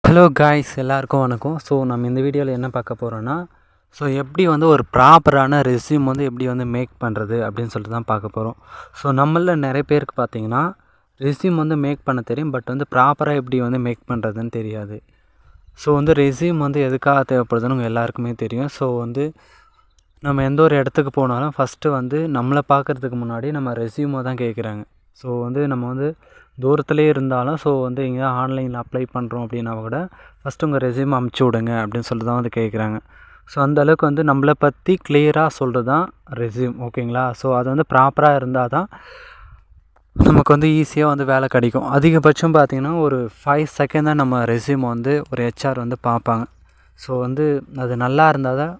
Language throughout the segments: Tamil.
ஹலோ காய்ஸ், எல்லாருக்கும் வணக்கம். ஸோ நம்ம இந்த வீடியோவில் என்ன பார்க்க போகிறோன்னா, ஸோ எப்படி வந்து ஒரு ப்ராப்பரான ரெஸ்யூம் வந்து எப்படி வந்து மேக் பண்ணுறது அப்படின்னு சொல்லிட்டு தான் பார்க்க போகிறோம். ஸோ நம்மளில் நிறைய பேருக்கு பார்த்தீங்கன்னா ரெஸ்யூம் வந்து மேக் பண்ண தெரியும், பட் வந்து ப்ராப்பராக எப்படி வந்து மேக் பண்ணுறதுன்னு தெரியாது. ஸோ வந்து ரெஸ்யூம் வந்து எதுக்காக தேவைப்படுதுன்னு உங்கள் எல்லாருக்குமே தெரியும். ஸோ வந்து நம்ம எந்த ஒரு இடத்துக்கு போனாலும் ஃபஸ்ட்டு வந்து நம்மளை பார்க்குறதுக்கு முன்னாடி நம்ம ரெஸ்யூமை தான் கேட்குறாங்க. ஸோ வந்து நம்ம வந்து தூரத்துலேயே இருந்தாலும் ஸோ வந்து எங்கேயா ஆன்லைனில் அப்ளை பண்ணுறோம் அப்படின்னா கூட ஃபஸ்ட்டு உங்கள் ரெஸ்யூம் அமுச்சு விடுங்க அப்படின்னு சொல்லிட்டு தான் வந்து கேட்குறாங்க. ஸோ அந்தளவுக்கு வந்து நம்மளை பற்றி கிளியராக சொல்கிறது தான் ரெஸ்யூம், ஓகேங்களா? ஸோ அது வந்து ப்ராப்பராக இருந்தால் தான் நமக்கு வந்து ஈஸியாக வந்து வேலை கிடைக்கும். அதிகபட்சம் பார்த்திங்கன்னா ஒரு 5 செகண்ட் தான் நம்ம ரெஸ்யூம் வந்து ஒரு ஹெச்ஆர் வந்து பார்ப்பாங்க. ஸோ வந்து அது நல்லா இருந்தால் தான்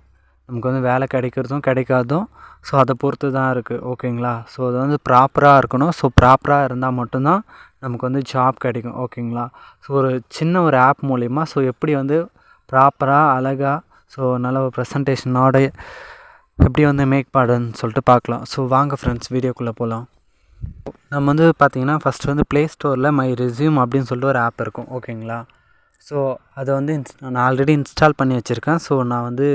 நமக்கு வந்து வேலை கிடைக்கிறதும் கிடைக்காதும். ஸோ அதை பொறுத்து தான் இருக்குது, ஓகேங்களா? ஸோ அது வந்து ப்ராப்பராக இருக்கணும். ஸோ ப்ராப்பராக இருந்தால் மட்டும்தான் நமக்கு வந்து ஜாப் கிடைக்கும், ஓகேங்களா? ஸோ ஒரு சின்ன ஒரு ஆப் மூலிமா ஸோ எப்படி வந்து ப்ராப்பராக அழகாக ஸோ நல்ல ஒரு ப்ரெசன்டேஷனோட எப்படி வந்து மேக் பண்ணுறதுன்னு சொல்லிட்டு பார்க்கலாம். ஸோ வாங்க ஃப்ரெண்ட்ஸ், வீடியோக்குள்ளே போகலாம். நம்ம வந்து பார்த்திங்கன்னா ஃபஸ்ட்டு வந்து ப்ளே ஸ்டோரில் மை ரெஸ்யூம் அப்படின்னு சொல்லிட்டு ஒரு ஆப் இருக்கும், ஓகேங்களா? ஸோ அதை வந்து நான் ஆல்ரெடி இன்ஸ்டால் பண்ணி வச்சுருக்கேன். ஸோ நான் வந்து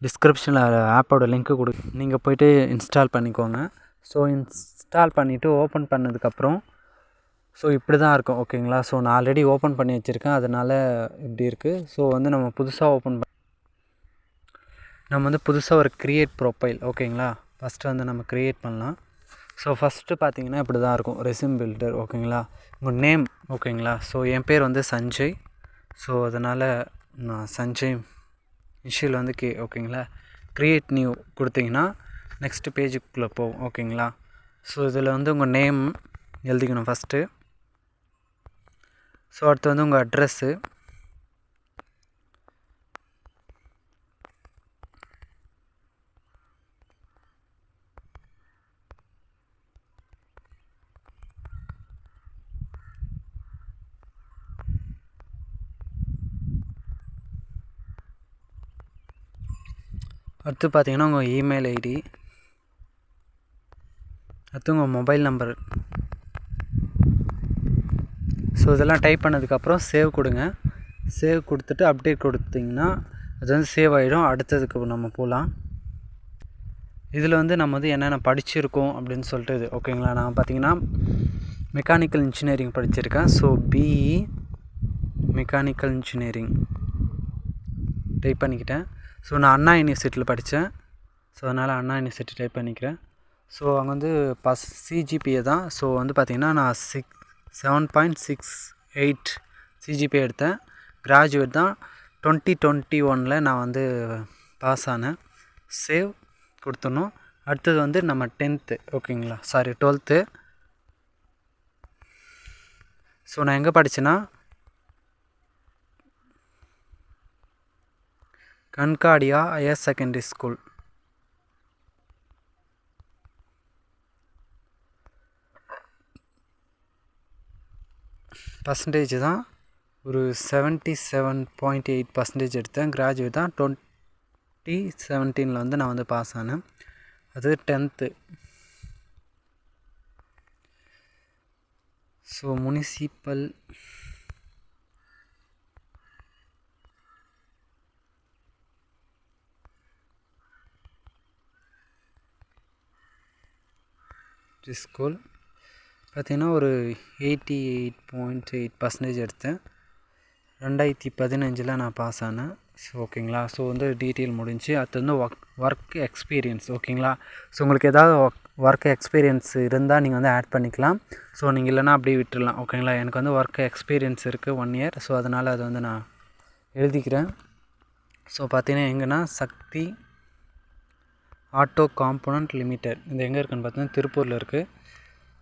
டிஸ்கிரிப்ஷனில் ஆப்போட லிங்க்கு நீங்கள் போய்ட்டு இன்ஸ்டால் பண்ணிக்கோங்க. ஸோ இன்ஸ்டால் பண்ணிவிட்டு ஓப்பன் பண்ணதுக்கப்புறம் ஸோ இப்படி தான் இருக்கும், ஓகேங்களா? ஸோ நான் ஆல்ரெடி ஓப்பன் பண்ணி வச்சுருக்கேன், அதனால் இப்படி இருக்குது. ஸோ வந்து நம்ம புதுசாக புதுசாக ஒரு க்ரியேட் ப்ரொஃபைல், ஓகேங்களா? ஃபஸ்ட்டு வந்து நம்ம க்ரியேட் பண்ணலாம். ஸோ ஃபஸ்ட்டு பார்த்திங்கன்னா இப்படி தான் இருக்கும் ரெஸ்யூம் பில்டர், ஓகேங்களா? உங்கள் நேம், ஓகேங்களா? ஸோ என் பேர் வந்து சஞ்சய். ஸோ அதனால் நான் சஞ்சய் இனிஷியல் வந்து ஓகேங்களா? க்ரியேட் நியூ கொடுத்தீங்கன்னா நெக்ஸ்ட்டு பேஜுக்குள்ளே போகும், ஓகேங்களா? ஸோ இதில் வந்து உங்கள் நேம் எழுதிக்கணும் ஃபஸ்ட்டு. ஸோ அடுத்து வந்து உங்கள் அட்ரெஸ்ஸு, அடுத்து பார்த்தீங்கன்னா உங்கள் இமெயில் ஐடி, அடுத்து உங்கள் மொபைல் நம்பர். ஸோ இதெல்லாம் டைப் பண்ணதுக்கப்புறம் சேவ் கொடுங்க. சேவ் கொடுத்துட்டு அப்டேட் கொடுத்திங்கன்னா அது வந்து சேவ் ஆகிடும். அடுத்ததுக்கு நம்ம போகலாம். இதில் வந்து நம்ம வந்து என்னென்ன படிச்சிருக்கோம் அப்படின்னு சொல்லிட்டு இது, ஓகேங்களா? நான் பார்த்தீங்கன்னா மெக்கானிக்கல் இன்ஜினியரிங் படிச்சிருக்கேன். So BE mechanical engineering type பண்ணிக்கிட்டேன். ஸோ நான் அண்ணா யூனிவர்சிட்டியில் படித்தேன். ஸோ அதனால் அண்ணா யூனிவர்சிட்டி டைப் பண்ணிக்கிறேன். ஸோ அங்கே வந்து சிஜிபிஏ தான். ஸோ வந்து பார்த்திங்கன்னா நான் 7.68 சிஜிபிஏ எடுத்தேன். கிராஜுவேட் தான். 2021 நான் வந்து பாஸ் ஆனேன். சேவ் கொடுத்துடணும். அடுத்தது வந்து நம்ம 10th, ஓகேங்களா? 12th. ஸோ நான் எங்கே படித்தேன்னா கன்காடியா ஹையர் செகண்டரி ஸ்கூல். பர்சன்டேஜ் தான் ஒரு 77.8% எடுத்தேன். கிராஜுவேட் தான். 2017 வந்து நான் வந்து பாஸ் ஆனேன். அது 10th. ஸோ முனிசிபல் ஸ்கூல் பார்த்திங்கன்னா ஒரு 88.8% எடுத்தேன். 2015 நான் பாஸ் ஆனேன். ஸோ ஓகேங்களா? ஸோ வந்து டீட்டெயில் முடிஞ்சு. அடுத்து வந்து ஒர்க் எக்ஸ்பீரியன்ஸ், ஓகேங்களா? ஸோ உங்களுக்கு ஏதாவது ஒர்க் எக்ஸ்பீரியன்ஸ் இருந்தால் நீங்கள் வந்து ஆட் பண்ணிக்கலாம். ஸோ நீங்கள் இல்லைனா அப்படியே விட்டுடலாம், ஓகேங்களா? எனக்கு வந்து ஒர்க் எக்ஸ்பீரியன்ஸ் இருக்குது 1 year. ஸோ அதனால் அதை வந்து நான் எழுதிக்கிறேன். ஸோ பார்த்தீங்கன்னா எங்கன்னா சக்தி ஆட்டோ காம்போனன்ட் லிமிடெட், இது எங்கே இருக்குதுன்னு பார்த்தீங்கன்னா திருப்பூரில் இருக்குது.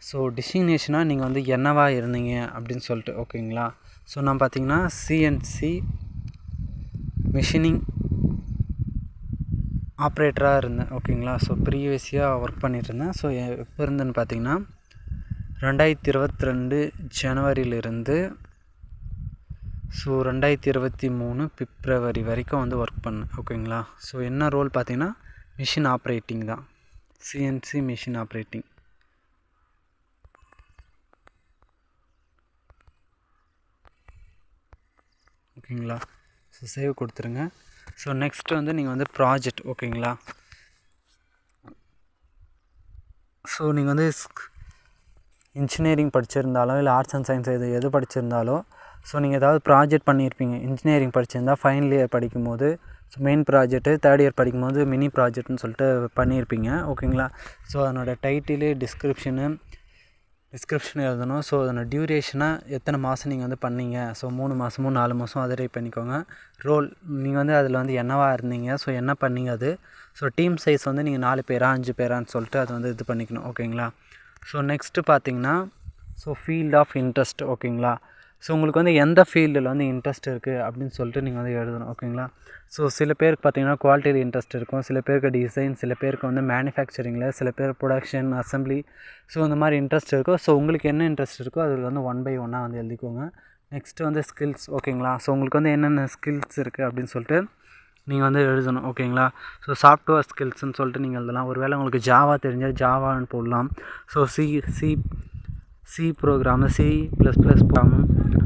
ஸோ டிசிக்னேஷனாக நீங்கள் வந்து என்னவா இருந்தீங்க அப்படின்னு சொல்லிட்டு, ஓகேங்களா? ஸோ நான் பார்த்தீங்கன்னா சிஎன்சி மிஷினிங் ஆப்ரேட்டராக இருந்தேன், ஓகேங்களா? ஸோ ப்ரீவியஸியாக ஒர்க் பண்ணிகிட்ருந்தேன். ஸோ எப்போ இருந்தேன்னு பார்த்தீங்கன்னா 2022 ஜனவரியிலிருந்து ஸோ 2023 பிப்ரவரி வரைக்கும் வந்து ஒர்க் பண்ணேன், ஓகேங்களா? ஸோ என்ன ரோல் பார்த்தீங்கன்னா மிஷின் ஆப்ரேட்டிங் தான், சிஎன்சி மிஷின் ஆப்ரேட்டிங். ஓகேங்களா. ஸோ சேவ் கொடுத்துருங்க. ஸோ நெக்ஸ்ட்டு வந்து நீங்கள் வந்து ப்ராஜெக்ட் ஓகேங்களா. ஸோ நீங்கள் வந்து இன்ஜினியரிங் படிச்சிருந்தாலோ இல்லை ஆர்ட்ஸ் அண்ட் சயின்ஸ் எது படிச்சிருந்தாலோ ஸோ நீங்கள் ஏதாவது ப்ராஜெக்ட் பண்ணியிருப்பீங்க. இன்ஜினியரிங் படிச்சிருந்தால் ஃபைனல் இயர் படிக்கும்போது so main project, third year படிக்கும்போது மினி ப்ராஜெக்ட்னு சொல்லிட்டு பண்ணியிருப்பீங்க ஓகேங்களா. ஸோ அதனோட டைட்டிலு டிஸ்கிரிப்ஷன் எழுதணும். ஸோ அதனோட டியூரேஷனாக எத்தனை மாதம் நீங்கள் வந்து பண்ணீங்க. ஸோ 3 மாதமோ 4 மாதம் அதை டைப் பண்ணிக்கோங்க. ரோல் நீங்கள் வந்து அதில் வந்து என்னவா இருந்தீங்க, ஸோ என்ன பண்ணீங்க அது. ஸோ டீம் சைஸ் வந்து நீங்கள் 4 பேரா 5 பேரான்னு சொல்லிட்டு அது வந்து இது பண்ணிக்கணும் ஓகேங்களா. ஸோ நெக்ஸ்ட்டு பார்த்தீங்கன்னா ஸோ ஃபீல்ட் ஆஃப் இன்ட்ரெஸ்ட் ஓகேங்களா. ஸோ உங்களுக்கு வந்து எந்த ஃபீல்டில் வந்து இன்ட்ரெஸ்ட் இருக்குது அப்படின்னு சொல்லிட்டு நீங்கள் வந்து எழுதணும் ஓகேங்களா. ஸோ சில பேருக்கு பார்த்தீங்கன்னா குவாலிட்டியில் இன்ட்ரெஸ்ட் இருக்கும், சில பேருக்கு டிசைன், சில பேருக்கு வந்து மேனுஃபேக்சரிங்கில், சில பேர் ப்ரொடக்ஷன், அசம்பிளி. ஸோ இந்த மாதிரி இன்ட்ரெஸ்ட் இருக்கும். ஸோ உங்களுக்கு என்ன இன்ட்ரெஸ்ட் இருக்கோ அதில் வந்து 1 by 1 வந்து எழுதிக்கோங்க. நெக்ஸ்ட்டு வந்து ஸ்கில்ஸ் ஓகேங்களா. ஸோ உங்களுக்கு வந்து என்னென்ன ஸ்கில்ஸ் இருக்குது அப்படின்னு சொல்லிட்டு நீங்கள் வந்து எழுதணும் ஓகேங்களா. ஸோ சாஃப்ட்வேர் ஸ்கில்ஸ்ன்னு சொல்லிட்டு நீங்கள் எழுதலாம். ஒரு வேளை உங்களுக்கு ஜாவா தெரிஞ்சால் ஜாவான்னு போடலாம். So C program, C++ program,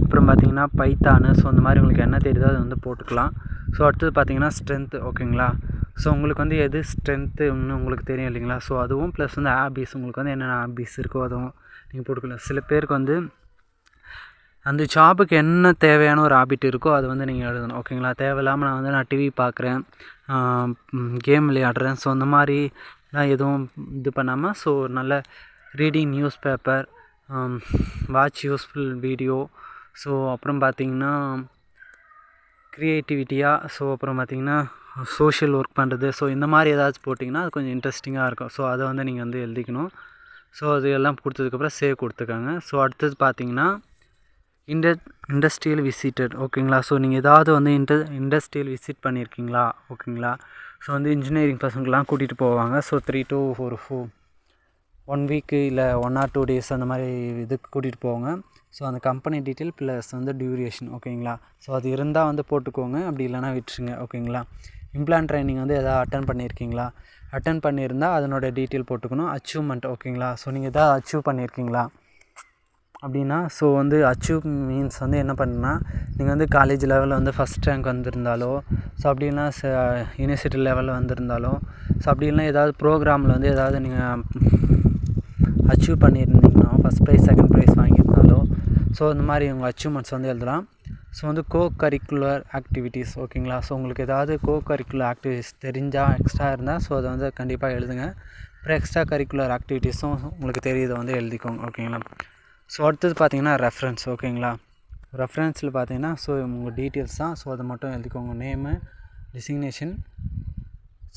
அப்புறம் பார்த்தீங்கன்னா பைத்தானு. ஸோ இந்த மாதிரி உங்களுக்கு என்ன தெரியுதோ அதை வந்து போட்டுக்கலாம். ஸோ அடுத்தது பார்த்தீங்கன்னா ஸ்ட்ரென்த்து ஓகேங்களா. ஸோ உங்களுக்கு வந்து எது ஸ்ட்ரென்த்துன்னு உங்களுக்கு தெரியும் இல்லைங்களா. ஸோ அதுவும் ப்ளஸ் வந்து ஹாபீஸ், உங்களுக்கு வந்து என்னென்ன ஹாபீஸ் இருக்கோ அதுவும் நீங்கள் போட்டுக்கலாம். சில பேருக்கு வந்து அந்த ஜாபுக்கு என்ன தேவையான ஒரு ஹாபிட் இருக்கோ அது வந்து நீங்கள் எழுதணும் ஓகேங்களா. தேவையில்லாமல் நான் டிவி பார்க்குறேன், கேம் விளையாடுறேன், ஸோ அந்த மாதிரிலாம் எதுவும் இது பண்ணாமல் ஸோ நல்ல reading news paper, watch useful video, so அப்புறம் பார்த்திங்கன்னா க்ரியேட்டிவிட்டியாக, ஸோ அப்புறம் பார்த்திங்கன்னா சோஷியல் ஒர்க் பண்ணுறது. ஸோ இந்த மாதிரி ஏதாச்சும் போட்டிங்கன்னா அது கொஞ்சம் இன்ட்ரெஸ்டிங்காக இருக்கும். ஸோ அதை வந்து நீங்கள் வந்து எழுதிக்கணும். ஸோ அது எல்லாம் கொடுத்ததுக்கப்புறம் சேவ் கொடுத்துக்கோங்க. ஸோ அடுத்தது பார்த்திங்கன்னா இண்டஸ்ட்ரியல் விசிட்டட் ஓகேங்களா. ஸோ நீங்கள் ஏதாவது வந்து இண்டஸ்ட்ரியல் விசிட் பண்ணியிருக்கீங்களா ஓகேங்களா. ஸோ வந்து இன்ஜினியரிங் பசங்களாம் கூட்டிகிட்டு போவாங்க. ஸோ 3 to 1 வீக்கு இல்லை 1 or 2 days அந்த மாதிரி இதுக்கு கூட்டிகிட்டு போவாங்க. ஸோ அந்த கம்பெனி டீட்டெயில் ப்ளஸ் வந்து டியூரேஷன் ஓகேங்களா. ஸோ அது இருந்தால் வந்து போட்டுக்கோங்க, அப்படி இல்லைனா விட்டுருங்க ஓகேங்களா. இம்ப்ளான்ட் ட்ரைனிங் வந்து எதாவது அட்டன் பண்ணியிருக்கீங்களா, அட்டன் பண்ணியிருந்தால் அதனோட டீட்டெயில் போட்டுக்கணும். அச்சீவ்மெண்ட் ஓகேங்களா. ஸோ நீங்கள் எதாவது அச்சீவ் பண்ணியிருக்கீங்களா அப்படின்னா ஸோ வந்து அச்சீவ் மீன்ஸ் வந்து என்ன பண்ணுன்னா நீங்கள் வந்து காலேஜ் லெவலில் வந்து ஃபஸ்ட் ரேங்க் வந்திருந்தாலோ, ஸோ அப்படின்னா யூனிவர்சிட்டி லெவலில் வந்திருந்தாலோ, ஸோ அப்படி இல்லைனா ஏதாவது ப்ரோக்ராமில் வந்து ஏதாவது நீங்கள் அச்சீவ் பண்ணியிருந்தீங்கன்னா ஃபஸ்ட் ப்ரைஸ் செகண்ட் ப்ரைஸ் வாங்கியிருந்தாலோ, ஸோ இந்த மாதிரி உங்கள் அச்சீவ்மெண்ட்ஸ் வந்து எழுதலாம். ஸோ வந்து கரிக்குலர் ஆக்டிவிட்டீஸ் ஓகேங்களா. ஸோ உங்களுக்கு ஏதாவது கரிக்குலர் ஆக்டிவிட்டீஸ் தெரிஞ்சால் எக்ஸ்ட்ரா இருந்தால் ஸோ அதை வந்து கண்டிப்பாக எழுதுங்க. அப்புறம் எக்ஸ்ட்ரா கரிக்குலர் ஆக்டிவிட்டீஸும் உங்களுக்கு தெரியுதை வந்து எழுதிக்கோங்க ஓகேங்களா. ஸோ அடுத்தது பார்த்தீங்கன்னா ரெஃபரன்ஸ் ஓகேங்களா. ரெஃபரன்ஸில் பார்த்தீங்கன்னா ஸோ உங்கள் டீட்டெயில்ஸ் தான். ஸோ அதை மட்டும் எழுதிக்கோங்க. Name, designation,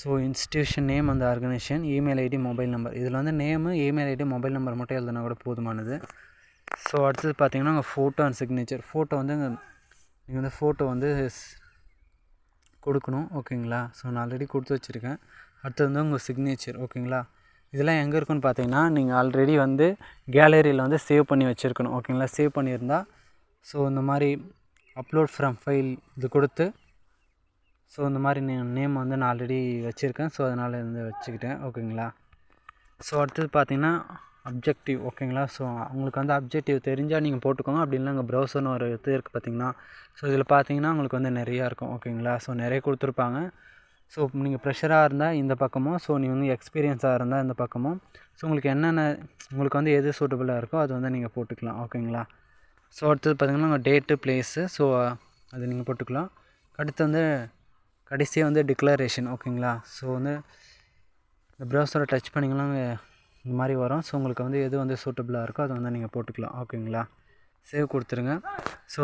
so institution name, அந்த organisation, email ID, mobile number. இதில் வந்து name, email ID, mobile number மட்டும் எழுதினா கூட போதுமானது. ஸோ அடுத்தது பார்த்தீங்கன்னா உங்கள் ஃபோட்டோ அண்ட் சிக்னேச்சர். ஃபோட்டோ வந்து நீங்கள் வந்து ஃபோட்டோ வந்து கொடுக்கணும் ஓகேங்களா. ஸோ நான் ஆல்ரெடி கொடுத்து வச்சுருக்கேன். அடுத்தது வந்து உங்கள் சிக்னேச்சர் ஓகேங்களா. இதெல்லாம் எங்கே இருக்குன்னு பார்த்தீங்கன்னா நீங்கள் ஆல்ரெடி வந்து கேலரியில் வந்து சேவ் பண்ணி வச்சுருக்கணும் ஓகேங்களா. சேவ் பண்ணியிருந்தால் ஸோ இந்த மாதிரி அப்லோட் ஃப்ரம் ஃபைல் இது கொடுத்து ஸோ இந்த மாதிரி நேம் வந்து நான் ஆல்ரெடி வச்சுருக்கேன். ஸோ அதனால் வந்து வச்சுக்கிட்டேன் ஓகேங்களா. ஸோ அடுத்தது பார்த்தீங்கன்னா அப்ஜெக்டிவ் ஓகேங்களா. ஸோ உங்களுக்கு வந்து அப்ஜெக்டிவ் தெரிஞ்சால் நீங்கள் போட்டுக்கோங்க, அப்படி இல்லைனா உங்கள் ப்ரௌசர்னு ஒரு இது இருக்குது பார்த்தீங்கன்னா. ஸோ இதில் பார்த்தீங்கன்னா உங்களுக்கு வந்து நிறையா இருக்கும் ஓகேங்களா. ஸோ நிறைய கொடுத்துருப்பாங்க. ஸோ நீங்கள் ப்ரெஷராக இருந்தால் இந்த பக்கமும், ஸோ நீங்கள் வந்து எக்ஸ்பீரியன்ஸாக இருந்தால் இந்த பக்கமும், ஸோ உங்களுக்கு என்னென்ன உங்களுக்கு வந்து எது சூட்டபுளாக இருக்கோ அது வந்து நீங்கள் போட்டுக்கலாம் ஓகேங்களா. ஸோ அடுத்தது பார்த்திங்கன்னா உங்கள் டேட்டு, ப்ளேஸு, ஸோ அது நீங்கள் போட்டுக்கலாம். அடுத்து வந்து கடைசியாக வந்து டிக்ளரேஷன் ஓகேங்களா. ஸோ வந்து இந்த ப்ரௌசரை டச் பண்ணிங்கன்னா இந்த மாதிரி வரும். ஸோ உங்களுக்கு வந்து எது வந்து சூட்டபுளாக இருக்கோ அதை வந்து நீங்கள் போட்டுக்கலாம் ஓகேங்களா. சேவ் கொடுத்துருங்க. ஸோ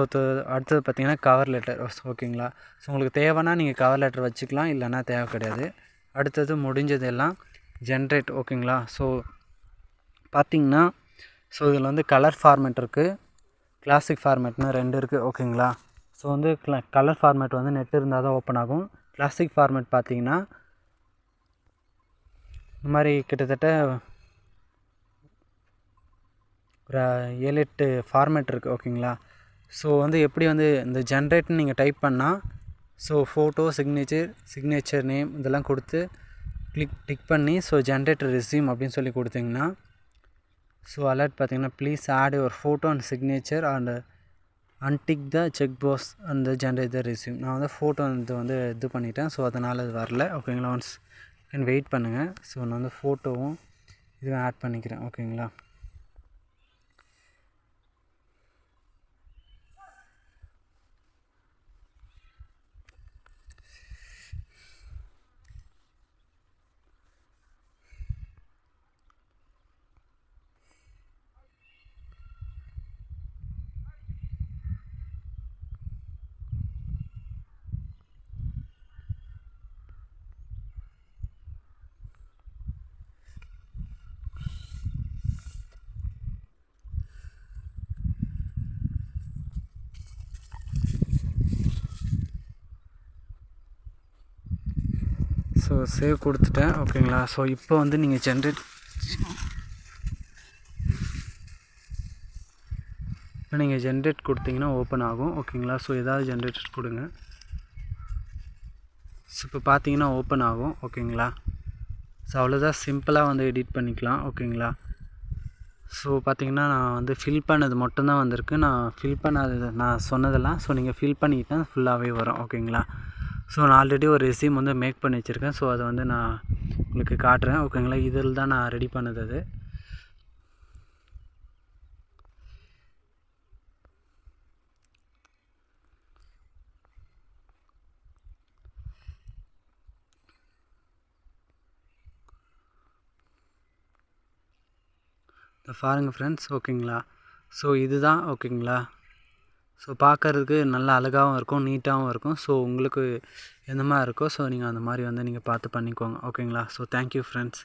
அடுத்தது பார்த்திங்கன்னா கவர் லெட்டர் ஓகேங்களா. ஸோ உங்களுக்கு தேவைன்னா நீங்கள் கவர் லெட்டர் வச்சுக்கலாம், இல்லைன்னா தேவை கிடையாது. அடுத்தது முடிஞ்சதெல்லாம் ஜென்ரேட் ஓகேங்களா. ஸோ பார்த்திங்கன்னா ஸோ இதில் வந்து கலர் ஃபார்மேட் இருக்குது, கிளாசிக் ஃபார்மேட்னு 2 இருக்குது ஓகேங்களா. ஸோ வந்து கலர் ஃபார்மேட் வந்து நெட் இருந்தால் தான் ஓப்பன் ஆகும். கிளாசிக் ஃபார்மேட் பார்த்திங்கன்னா இந்த மாதிரி கிட்டத்தட்ட ஒரு 7-8 ஃபார்மேட் இருக்குது ஓகேங்களா. ஸோ வந்து எப்படி வந்து இந்த ஜென்ரேட்னு நீங்கள் டைப் பண்ணால் ஸோ ஃபோட்டோ, சிக்னேச்சர் நேம் இதெல்லாம் கொடுத்து டிக் பண்ணி ஸோ ஜென்ரேட் ரெஸ்யூம் அப்படின்னு சொல்லி கொடுத்தீங்கன்னா ஸோ அலர்ட் பார்த்தீங்கன்னா please add your photo and signature and untick the check box அந்த ஜென்ரேட் த ரெஸ்யூம். நான் வந்து ஃபோட்டோ வந்து இது பண்ணிட்டேன். ஸோ அதனால் அது வரல. ஓகேங்களா, ஒன்ஸ் வெயிட் பண்ணுங்கள். ஸோ நான் வந்து ஃபோட்டோவும் இதுவும் ஆட் பண்ணிக்கிறேன். ஓகேங்களா, ஸோ சேவ் கொடுத்துட்டேன். ஓகேங்களா, ஸோ இப்போ வந்து நீங்கள் ஜென்ரேட் கொடுத்தீங்கன்னா ஓப்பன் ஆகும். ஓகேங்களா, ஸோ ஏதாவது ஜென்ரேட் கொடுங்க. ஸோ இப்போ பார்த்தீங்கன்னா ஓப்பன் ஆகும். ஓகேங்களா, ஸோ அவ்வளோதான், சிம்பிளாக வந்து எடிட் பண்ணிக்கலாம். ஓகேங்களா, ஸோ பார்த்தீங்கன்னா நான் வந்து ஃபில் பண்ணது மட்டும்தான் வந்திருக்கு. நான் ஃபில் பண்ணாதது நான் சொன்னதெல்லாம் ஸோ நீங்கள் ஃபில் பண்ணிக்கிட்டால் ஃபுல்லாகவே வரும். ஓகேங்களா, ஸோ நான் ஆல்ரெடி ஒரு ரெஸ்யூம் வந்து மேக் பண்ணி வச்சுருக்கேன். ஸோ அதை வந்து நான் உங்களுக்கு காட்டுறேன். ஓகேங்களா, இதில் தான் நான் ரெடி பண்ணது. அது பாருங்கள் ஃப்ரெண்ட்ஸ். ஓகேங்களா, ஸோ இதுதான். ஓகேங்களா, ஸோ பார்க்குறதுக்கு நல்லா அழகாகவும் இருக்கும், நீட்டாகவும் இருக்கும். ஸோ உங்களுக்கு எந்த மாதிரி இருக்கோ ஸோ நீங்கள் அந்த மாதிரி வந்து நீங்கள் பார்த்து பண்ணிக்கோங்க. ஓகேங்களா, ஸோ தேங்க்யூ ஃப்ரெண்ட்ஸ்.